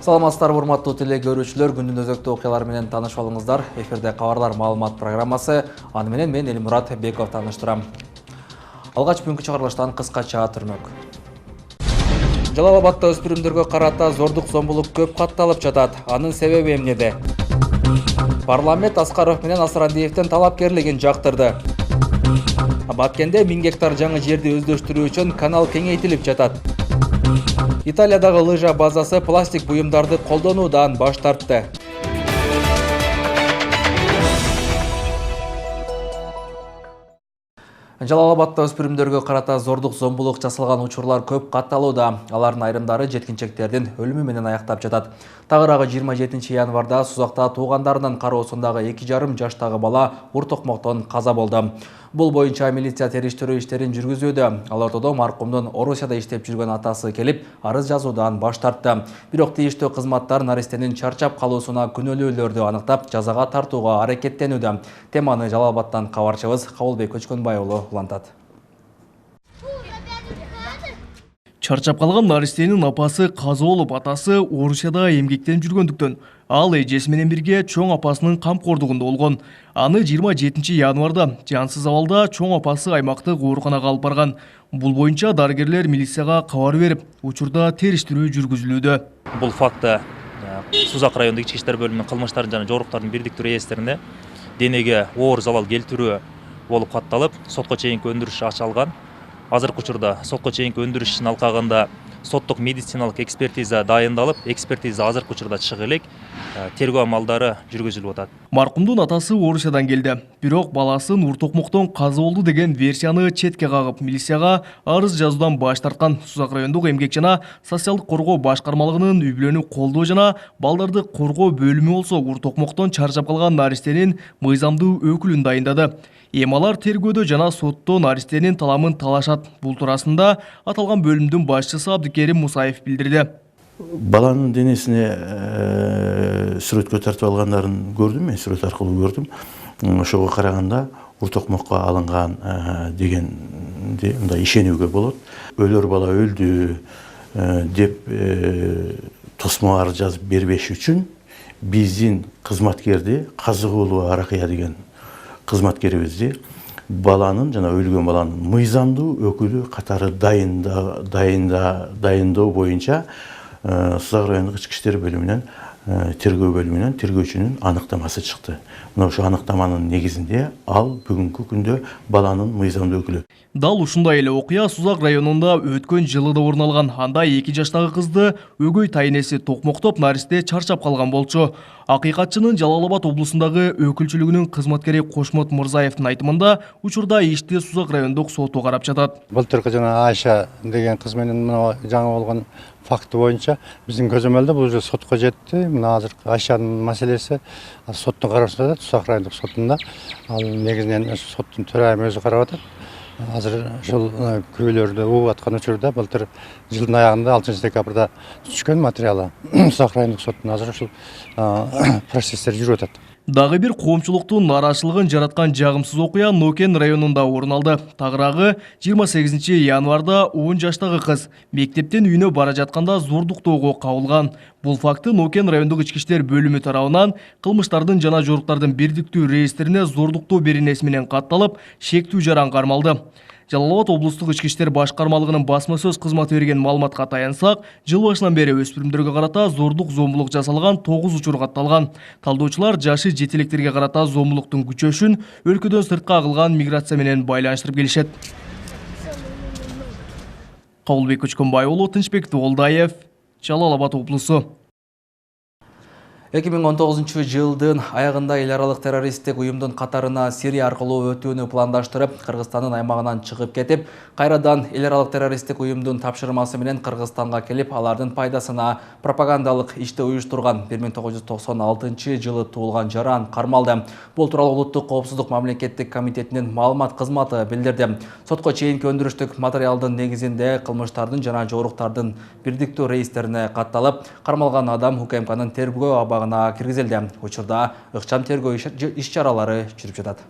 Саламатсыздар, урматтуу теле көрүүчүлөр, күндүн өзөктүү окуялары менен таанышып алыңыздар. Эфирде кабарлар маалымат программасы. Аны менен мен Элимурат Беков тааныштырам. Алгач бүгүнкү чыгарылыштан кыскача түрмөк. Жалал Абадта өспүрүмдөргө карата зордук зомбулук көп катталып жатат. Анын себеби эмнеде? Парламент Аскаров менен Асырандиевдин талапкерлигин жактырды. Баткенде 1000 гектар жаңы жерди өздөштүрүү үчүн канал кеңейтилип жатат. Италиядагы лыжа базасы пластик буюмдарды колдонуудан баш тартты. Жалал Абадта өспүрүмдөргө карата зордук зомбулук жасалган учурлар көп катталууда. Алардын айрымдары жеткинчектердин өлүмү менен аяктап жатат. Тагыраагы 27 январда Сузакта туугандарынын кароосундагы 2,5 жаштагы бала уртокмоктон каза болду. Бул боюнча милиция териштирүү иштерин жүргүзүүдө. Ал ортодо маркумдун Орусияда иштеп жүргөн атасы келип, арыз жазуудан баш тартты. Бирок тийиштүү кызматтар наристенин чарчап калуусуна күнөөлүүлөрдү аныктап, жазага тартууга аракеттенүүдө. Теманы Жалал Абадтан кабарчыбыз Кабылбек Көчкөнбай уулу улантат. Чарчап калган наристенин апасы каза болуп, атасы Орусияда эмгектенип жүргөндүктөн ал эжеси менен бирге чоң апасынын камкордугунда болгон. Аны 27 январда жансыз абалда чоң апасы аймактык ооруканага алып барган. Бул боюнча дарыгерлер милицияга кабар берип, учурда териштирүү жүргүзүлүүдө. Бул факты Сузак райондук ички иштер бөлүмүнүн кылмыштардын жана жоруктардын бирдиктүү реестерине денеге оор залал келтирүү болуп катталып, сотко чейинки өндүрүш ачылган. Азыркы учурда сотко чейинки өндүрүш ишинин алкагында соттук медициналык экспертиза дайындалып, экспертиза азыркы учурда чыгып элек, тергөө амалдары жүргүзүлүп атат. Маркумдун атасы Орусиядан келди. Бирок баласын уртокмоктон каза болду деген версияны четке кагып, милицияга арыз жазуудан баш тарткан. Сузак райондук эмгек жана социалдык коргоо башкармалыгынын үй-бүлөнү колдоо жана балдарды коргоо бөлүмү болсо уртокмоктон чарчап калган наристенин мыйзамдуу өкүлүн дайындады. Алар тергөөдө жана сотто наристенин таламын талашат. Бул туурасында аталган бөлүмдүн башчысы Абдыкерим Мусаев билдирди. Баланын денесине сүрөткө тартып алгандарын көрдүм, мен сүрөт аркылуу көрдүм. Ошого караганда уртокмокко алынган дегенде мындай ишенүүгө болот. Өлөр бала өлдү деп тосмо арыз жазып бербеш үчүн биздин кызматкерди Казыгулова Аракыя деген кызматкерибизди баланын жана өлгөн баланын мыйзамдуу өкүлү катары дайындоо боюнча Сузак райондук ички иштер бөлүмүнөн тергөө бөлүмүнөн тергөөчүнүн аныктамасы чыкты. Мына ошо аныктаманын негизинде ал бүгүнкү күндө баланын мыйзамдуу өкүлү. Дал ушундай эле окуя Сузак районунда өткөн жылы да орун алган. Анда 2 жаштагы кызды өгөй тайнеси токмоктоп, наристе чарчап калган болчу. Акыйкатчынын Жалал Абад облусундагы өкүлчүлүгүнүн кызматкери Кошмот Мурзаевдин айтымында учурда ишти Сузак райондук соту карап жатат. Былтыркы жана Айша деген кыз менен жаңы болгон факты боюнча биздин көзөмөлдө бул уже сотко жетти. Мына азыркы Айшанын маселеси соттун кароосунда, Сузак райондук сотунда. Ал негизинен соттун төрайымы өзү карап атат. Азыр ушул күбөлөрдү угуп аткан учурда былтыр жылдын аягында 6 декабрда түшкөн материалы Сузак райондук соттун азыр ушул процесстер жүрүп атат. Дагы бир коомчулуктун нараачылыгын жараткан жагымсыз окуя Нокен районунда орун алды. Тагыраагы 28 январда 10 жаштагы кыз мектептен үйүнө бара жатканда зордуктоого кабылган. Бул факты Нокен райондук ички иштер бөлүмү тарабынан кылмыштардын жана жоруктардын бирдиктүү реестерине зордуктоо беренеси менен катталып, шектүү жаран кармалды. Жалал Абад облустук ички иштер башкармалыгынын басма сөз кызматы берген маалыматка таянсак, жыл башынан бери өспүрүмдөргө карата зордук зомбулук жасалган 9 учур катталган. Талдоочулар жашы жетилектерге карата зомбулуктун күчөшүн өлкөдөн сыртка агылган миграция менен байланыштырып келишет. Кабылбек Көчкөнбай уулу, Тынчбек Тоолдаев, Жалал Абад облусу. 2019 жылдын аягында эл аралык террористтик уюмдун катарына Сирия аркылуу өтүүнү пландаштырып, Кыргызстандын аймагынан чыгып кетип, кайрадан эл аралык террористтик уюмдун тапшырмасы менен Кыргызстанга келип, алардын пайдасына пропагандалык ишти уюштурган 1996 жылы туулган жаран кармалды. Бул тууралуу Улуттук коопсуздук мамлекеттик комитетинин маалымат кызматы билдирди. Сотко чейинки өндүрүштүк материалдын негизинде кылмыштардын жана жоруктардын бирдиктүү реестерине катталып, кармалган адам УКМКнын тергөө абагына киргизилди. Учурда ыкчам тергөө иш чаралары жүрүп жатат.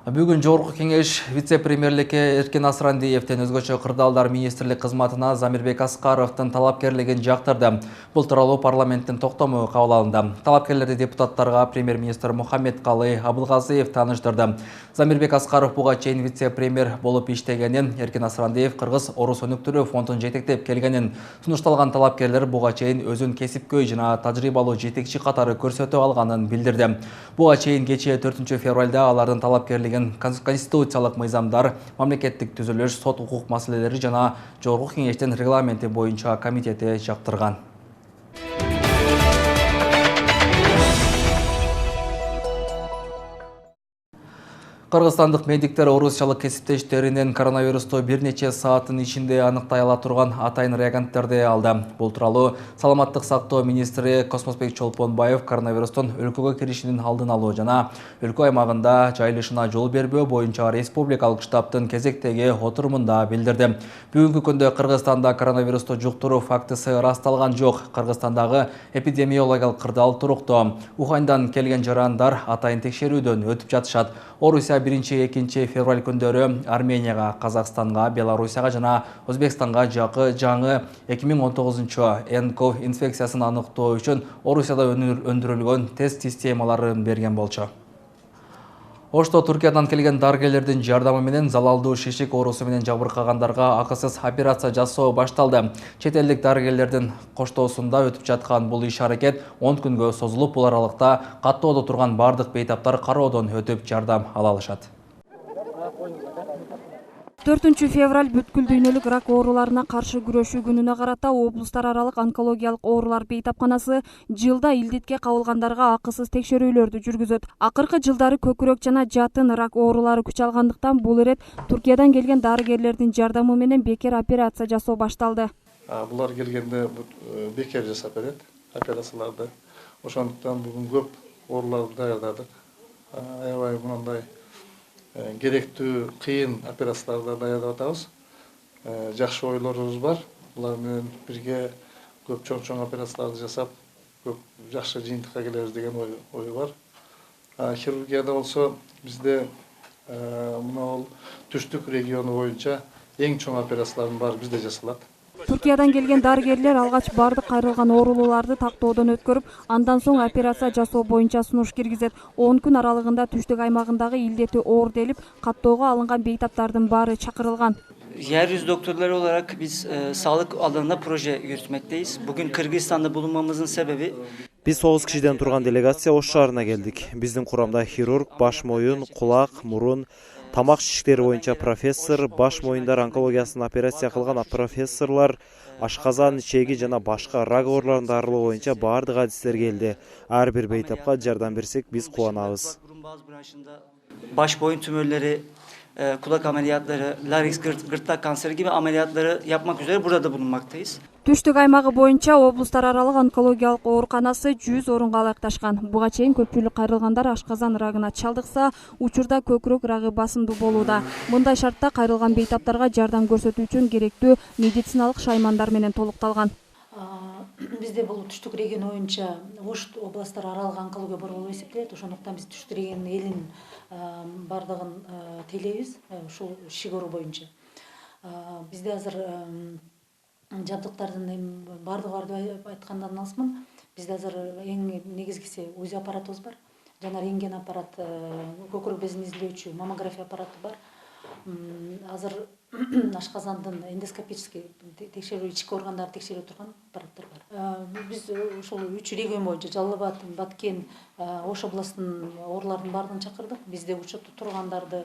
Бүгін Жогорку Кеңеш вице-премьерлікке Эркин Асрандиевтен өзгөчө кырдаалдар министрлик кызматына Замирбек Аскаровдун талапкерлигин жактырды. Бул тууралуу парламенттин токтому кабыл алынды. Талапкерлерди депутаттарга премьер-министр Мухаммедкалый Абылгазиев тааныштырды. Замирбек Аскаров буга чейин вице-премьер болуп иштегенин, Эркин Асрандиев Кыргыз Орус өнүктүрүү фондун жетектеп келгенин сунушталган талапкерлер буга чейин өзүн кесипкөй жана тажрыйбалуу жетекчи катары көрсөтө алганын билдирди. Буга чейин кечээ 4 февралда алардын талапкерлиги конституциялык мыйзамдар, мамлекеттик түзүлүш, сот укук маселелери жана Жогорку Кеңештин регламенти боюнча комитети жактырган. Кыргызстандык медиктер орусчалык кесиптештеринен коронавирусту бир нече сааттын ичинде аныктай ала турган атайын реагенттерди алды. Бул тууралуу Саламаттык сактоо министри Космосбек Чолпонбаев коронавирустун өлкөгө киришинин алдын алуу жана өлкө аймагында жайылышына жол бербөө боюнча республикалык штабтын кезектеги отурумунда билдирди. Бүгүнкү күндө Кыргызстанда коронавирусту жуктуруу фактысы ырасталган жок. Кыргызстандагы эпидемиологиялык кырдаал туруктуу. Уханьдан келген жарандар атайын текшерүүдөн өтүп жатышат. Орусия 1-2 февраль күндөрү Арменияга, Казакстанга, Белоруссияга жана Өзбекстанга жаңы 2019 НКОВ инфекциясын аныктоо үчүн Орусияда өндүрүлгөн тест системаларын берген болчу. Ошто Туркиядан келген дарыгерлердин жардамы менен залалдуу шишик оорусу менен жабыркагандарга акысыз операция жасоо башталды. Чет элдик дарыгерлердин коштоосунда өтүп жаткан бул иш-аракет 10 күнгө созулуп, бул аралыкта каттоодо турган бардык бейтаптар кароодон өтүп жардам ала алышат. 4 февраль бүткүл дүйнөлүк рак ооруларына каршы күрөшүү күнүнө карата облустар аралык онкологиялык оорулар бейтапканасы жылда илдетке кабылгандарга акысыз текшерүүлөрдү жүргүзөт. Акыркы жылдары көкүрөк жана жатын рак оорулары күч алгандыктан бул ирет Туркиядан келген дарыгерлердин жардамы менен бекер операция жасоо башталды. Булар келгенде бекер жасап берет операцияларды. Ошондуктан бүгүн көп ооруларды даярдадык. Аябай мындай керектүү кыйын операцияларды даярдап атабыз. Жакшы ойлорубуз бар. Булар менен бирге көп чоң операцияларды жасап, көп жакшы жыйынтыкка келебиз деген ой бар. Хирургияда болсо бизде мына түштүк региону боюнча эң чоң операциялардын баары бизде жасалат. Туркиядан келген дарыгерлер алгач бардык кайрылган оорулууларды тактоодон өткөрүп, андан соң операция жасоо боюнча сунуш киргизет. 10 күн аралыгында түштүк аймагындагы илдети оор делип, каттоого алынган бейтаптардын баары чакырылган. Yeryüzü doktorları olarak biz sağlık alanında proje yürütmekteyiz. Bugün Kırgızistan'da bulunmamızın sebebi Biz 9 kişiden turgan delegatsiya Oş шаарына келдик. Биздин курамда хирург, баш моюн, кулак, мурун, тамак шиштери боюнча профессор, баш моюндар онкологиясын операция кылган профессорлор, ашказан, ичеги жана башка рак ооруларын дарылоо боюнча бардык адистер келди. Ар бир бейтапка жардам берсек биз кубанабыз. Baş boyun tümörleri, kulak ameliyatları, larynx gırtlak kanseri gibi ameliyatları yapmak üzere burada da bulunmaktayız. Түштүк аймагы боюнча облустар аралык онкологиялык ооруканасы 100 орунга ылайыкташкан. Буга чейин көпчүлүк кайрылгандар ашказан рагына чалдыкса, учурда көкүрөк рагы басымдуу болууда. Мындай шартта кайрылган бейтаптарга жардам көрсөтүү үчүн керектүү медициналык шаймандар менен толукталган. Бизде бул түштүк регион боюнча Ош областтар аралык онкология борбору болуп эсептелет. Ошондуктан биз түштүк регион элин бардыгын тейлейбиз ушул шик оору боюнча. Бизде азыр жабдыктардын бардыгы айткандан алысмын. Бизде азыр эң негизгиси УЗИ аппаратыбыз бар. Жана рентген аппарат, көкүрөк безин изилдөөчү маммография аппараты бар. Азыр ашказандын эндоскопический текшерүү, ички органдарды текшере турган аппараттар бар. Биз ушул 3 регион боюнча Жалал Абад, Баткен, Ош областынын оорулардын бардыгын чакырдык. Бизде учетто тургандарды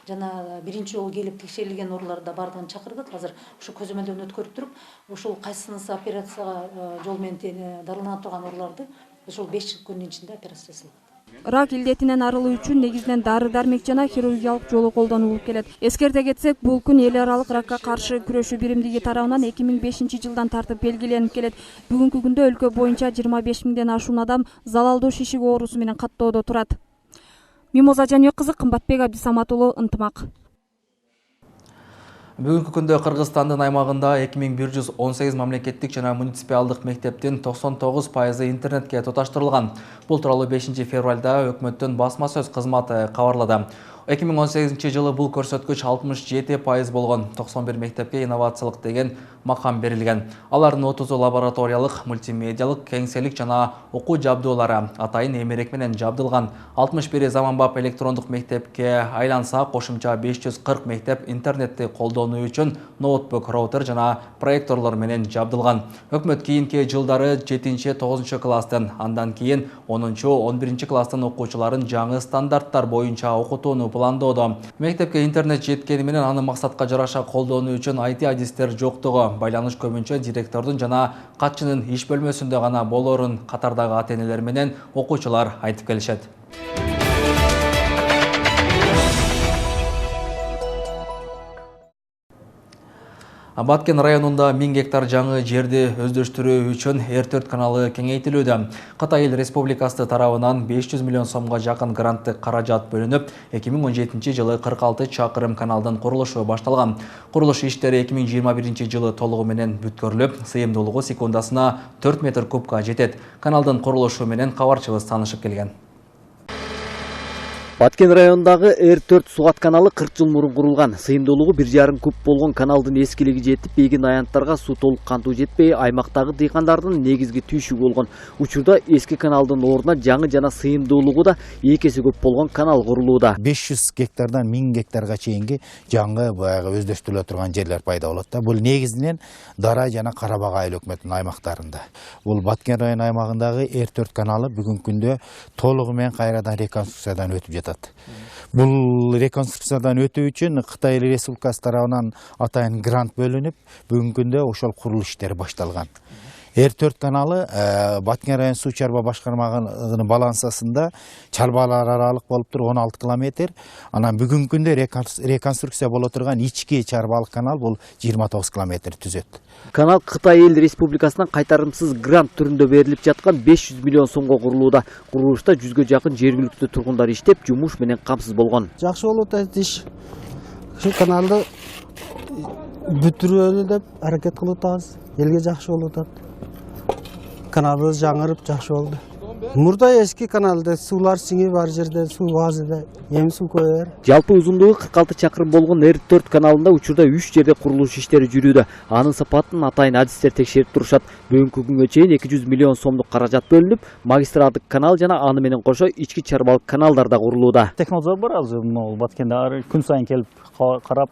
жана биринчи жолу келип текшерилген ооруларды бардыгын чакырдык. Азыр ушу көзөмөлдөн өткөрүп туруп, ушул кайсынысы операцияга жол менен дарылана турган ооруларды ушул 5 күндүн ичинде операция жасалат. Рак илдетинен арылуу үчүн негизинен дары-дармек жана хирургиялык жолу колдонулуп келет. Эскерте кетсек, бул күн эл аралык ракка каршы күрөшүү биримдиги тарабынан 2005 жылдан тартып белгиленип келет. Бүгүнкү күндө өлкө боюнча 25 миңден ашуун адам залалдуу шишик оорусу менен каттоодо турат. Мимоза Жаныбек кызы, Кымбатбек Абдисамат уулу, Ынтымак. Бүгүнкү күндө Кыргызстандын аймагында 2118 мамлекеттик жана муниципалдык мектептин 99% интернетке туташтырылган. Бул тууралуу 5 февралда өкмөттүн басма сөз кызматы кабарлады. 2018 жылы бұл көрсөткүч 67% болгон. 91 мектепке инновациялык деген макам берилген. Алардын 30 лабораториялык, мультимедиялык, кеңселик жана окуу жабдуулары атайын эмерек менен жабдылган. 61 заманбап электрондук мектепке айланса, кошумча 540 мектеп интернетти колдонуу үчүн ноутбук, роутер жана проекторлор менен жабдылган. Өкмөт кийинки жылдары 7-9 класстын, андан кийин 10-11 класстын окуучуларын жаңы стандарттар боюнча окутууну пландоодо. Мектепке интернет жеткени менен аны максатка жараша колдонуу үчүн IT адистер жоктугу, байланыш көбүнчө директордун жана катчынын иш бөлмөсүндө гана болорун катардагы ата-энелер менен окуучулар айтып келишет. Баткен районунда 1000 гектар жаңы жерди өздөштүрүү үчүн Эр-4 каналы кеңейтилүүдө. Кытай Эл Республикасы тарабынан 500 миллион сомго жакын гранттык каражат бөлүнүп, 2017 жылы 46 чакырым каналдын курулушу башталган. Курулуш иштери 2021 жылы толугу менен бүткөрүлүп, сыйымдуулугу секундасына 4 метр кубка жетет. Каналдын курулушу менен кабарчыбыз таанышып келген. Баткен районундагы Эр-4 сугат каналы 40 жыл мурун курулган. Сыйымдуулугу 1,5 куб болгон каналдын эскилиги жетип, эгин аянттарга суу толук кантуу жетпей, аймактагы дыйкандардын негизги түйшүгү болгон. Учурда эски каналдын ордуна жаңы жана сыйымдуулугу да 2 эсе көп болгон канал курулууда. 500 гектардан 1000 гектарга чейинки жаңы баягы өздөштүрүлө турган жерлер пайда болот да. Бул негизинен Дара жана Карабак айыл өкмөтүнүн аймактарында. Бул Баткен району аймагындагы Эр-4 каналы бүгүнкү күндө толугу менен кайрадан реконструкциядан өтүп жатат. Бул реконструкциядан өтүү үчүн Кытай Эл Республикасы тарабынан атайын грант бөлүнүп, бүгүнкү күндө ошол курулуш иштери башталган. Эр-4 каналы Баткен район суу чарба башкармалыгынын балансасында чарбалар аралык болуп туруп 16 километр. Анан бүгүнкү күндө реконструкция боло турган ички чарбалык канал бул 29 километр түзөт. Канал Кытай Эл Республикасынан кайтарымсыз грант түрүндө берилип жаткан 500 миллион сомго курулууда. Курулушта 100гө жакын жергиликтүү тургундар иштеп, жумуш менен камсыз болгон. Жакшы болуп атат иш. Ушул каналды бүтүрөлү деп аракет кылып атабыз. Элге жакшы болуп атат. Каналыбыз жаңырып жакшы болду. Мурда эски каналда суулар сиңип бар жерде суу азыда эми суу көбөйөр. Жалпы узундугу 46 чакырым болгон Эр-4 каналында учурда 3 жерде курулуш иштери жүрүүдө. Анын сапатын атайын адистер текшерип турушат. Бүгүнкү күнгө чейин 200 миллион сомдук каражат бөлүнүп, магистралдык канал жана аны менен кошо ички чарбалык каналдар да курулууда. Технологиялар бар азыр Баткенде күн сайын келип карап,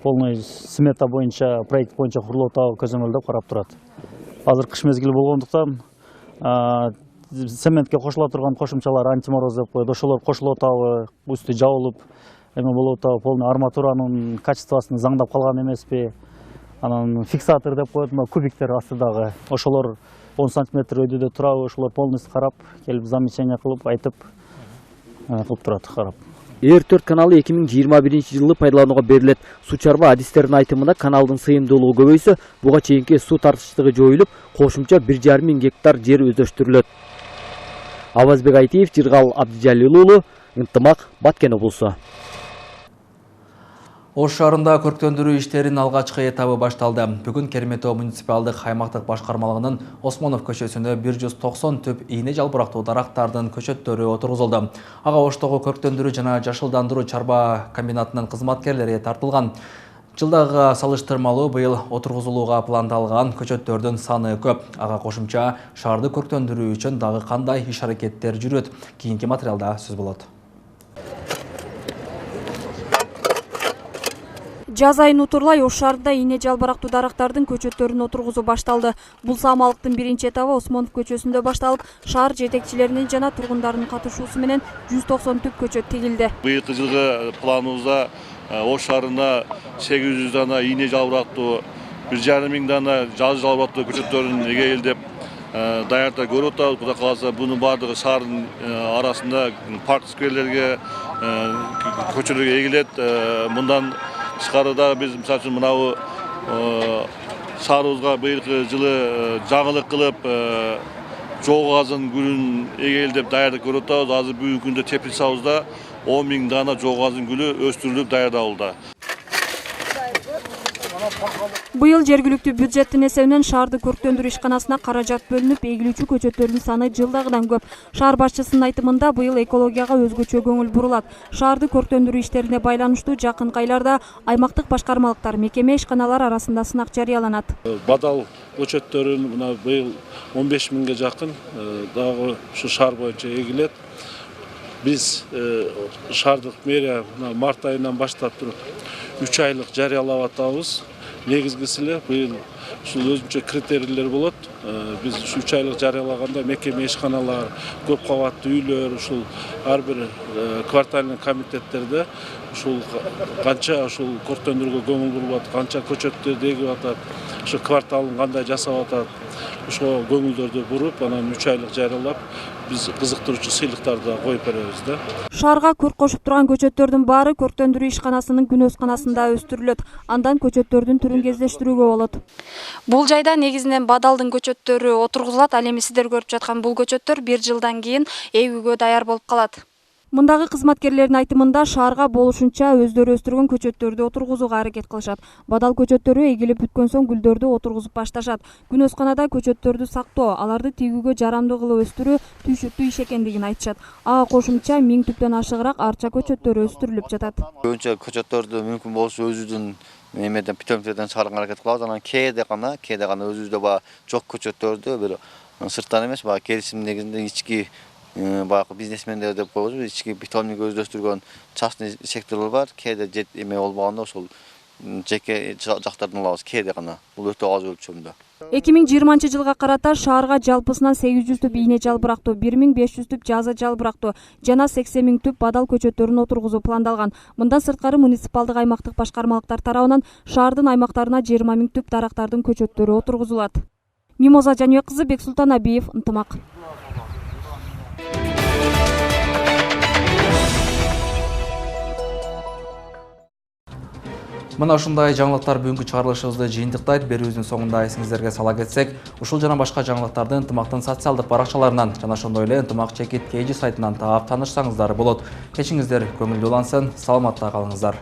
полный смета боюнча, проект боюнча курулуп атабы көзөмөлдөп карап турат. Азыр кыш мезгили болгондуктан цементке кошула турган кошумчалар антимороз деп коет. Ошолор кошулуп атабы, үстү жабылып, эме болуп атабы, полный арматуранын качествосын заңдап калган эмеспи. Анан фиксатор деп коет, кубиктер астыдагы. Ошолор 10 сантиметр өйдөдө турабы, ошолор полностью карап, келип замечание кылып, айтып кылып турат, карап. Эр-4 каналы 2021 жылы пайдаланууга берилет. Суу чарба адистердин айтымында каналдын сыйымдуулугу көбөйсө, буга чейинки суу тартыштыгы жоюлуп, кошумча 1,5 гектар жер өздөштүрүлөт. Авазбек Айтиев, Жыргал Абдижалил уулу, Ынтымак, Баткен облусу. Ош шаарында көрктөндүрүү иштеринин алгачкы этабы башталды. Бүгүн Керметөө муниципалдык аймактык башкармалыгынын Осмонов көчөсүнө 190 түп ийне жалбырактуу дарактардын көчөттөрү отургузулду. Ага Оштогу көрктөндүрүү жана жашылдандыруу чарба комбинатынын кызматкерлери тартылган. Жылдагы салыштырмалуу быйыл отургузулууга пландалган көчөттөрдүн саны көп. Ага кошумча шаарды көрктөндүрүү үчүн дагы кандай иш-аракеттер жүрөт? Кийинки материалда сөз болот. Жаз айын утурлай Ош шаарында ийне жалбырактуу дарактардын көчөттөрүн отургузуу башталды. Бул самалыктын биринчи этабы Осмонов көчөсүндө башталып, шаар жетекчилеринин жана тургундардын катышуусу менен 190 түп көчөт тегилди. Быйылкы жылгы планыбызда Ош шаарында 800 дана ийне жалбырактуу, 1,5 миң дана жаз жалбырактуу көчөттөрүн эгелдеп даярдап көрүп атабыз. Кудай кааласа бунун баардыгы шаардын арасында парк скверлерге, көчөлөргө эгилет. Мындан тышкарыда биз мисалы үчүн мынабу шаарыбызга быйылкы жылы жаңылык кылып жоо газын гүлүн эгелдеп даярдап көрүп атабыз. Азыр бүгүнкү күндө теплицабызда 10 миң дана жоо газын гүлү өстүрүлүп даярдалууда. Быйыл жергиликтүү бюджеттин эсебинен шаарды көрктөндүрүү ишканасына каражат бөлүнүп, эгилүүчү көчөттөрдүн саны жылдагыдан көп. Шаар башчысынын айтымында быйыл экологияга өзгөчө көңүл бурулат. Шаарды көрктөндүрүү иштерине байланыштуу жакынкы айларда аймактык башкармалыктар, мекеме, ишканалар арасында сынак жарыяланат. Бадал көчөттөрүн мына быйыл 15 миңге жакын дагы ушу шаар боюнча эгилет. Биз шаардык мэрия март айынан баштап туруп 3 айлык жарыялап атабыз. Негизгиси эле быйыл ушул өзүнчө критерийлер болот. Биз 3 айлык жарыялаганда мекеме, ишканалар, көп кабаттуу үйлөр, ушул ар бир квартальный комитеттерде ушул канча ушул көрктөндүрүүгө көңүл буруп атат, канча көчөттөрдү эгип атат, ушу кварталын кандай жасап атат, ошого көңүлдөрдү буруп, анан 3 айлык жарыялап, биз кызыктыруучу сыйлыктарды коюп беребиз да. Шаарга көрк кошуп турган көчөттөрдүн баары көрктөндүрүү ишканасынын күнөсканасында өстүрүлөт. Андан көчөттөрдүн түрүн кездештирүүгө болот. Бул жайда негизинен бадалдын көчөттөрү отургузулат. Ал эми сиздер көрүп жаткан бул көчөттөр 1 жылдан кийин эгүүгө даяр болуп калат. Мындагы кызматкерлердин айтымында шаарга болушунча өздөрү өстүргөн көчөттөрдү отургузууга аракет кылышат. Бадал көчөттөрү эгилип бүткөн соң гүлдөрдү отургузуп башташат. Күнөсканада көчөттөрдү сактоо, аларды тигүүгө жарамдуу кылып өстүрүү түйшүктүү иш экендигин айтышат. Ага кошумча 1000 түптөн ашыгыраак арча көчөттөрү өстүрүлүп жатат. Көбүнчө көчөттөрдү мүмкүн болсо өзүбүздүн эмеден питомниктерден чыгарганга аракет кылабыз. Анан кээде гана өзүбүздө баягы жок көчөттөрдү бир сырттан эмес, баягы келишим негизинде ички баягы бизнесмендер деп коебуз, ички питомник өздөштүргөн частный секторлор бар. Кээде эме болбогондо ошол жеке жактардан алабыз, кээде гана. Бул өтө аз өлчөмдө. 2020-жылга карата шаарга жалпысынан 800 түп ийне жалбырактуу, 1500 түп жазы жалбырактуу жана 80 000 түп бадал көчөттөрүн отургузуу пландалган. Мындан сырткары муниципалдык аймактык башкармалыктар тарабынан шаардын аймактарына 20 000 түп дарактардын көчөттөрү отургузулат. Мимоза Жаныбек кызы, Бексултан Абиев, Ынтымак. Мына ушундай жаңылыктар бүгүнкү чыгарылышыбызды жыйынтыктайт. Берүүбүздүн соңунда эсиңиздерге сала кетсек, ушул жана башка жаңылыктарды Ынтымактын социалдык баракчаларынан жана ошондой эле Ынтымак чекит KG сайтынан таап таанышсаңыздар болот. Кечиңиздер көңүлдүү улансын, саламатта калыңыздар.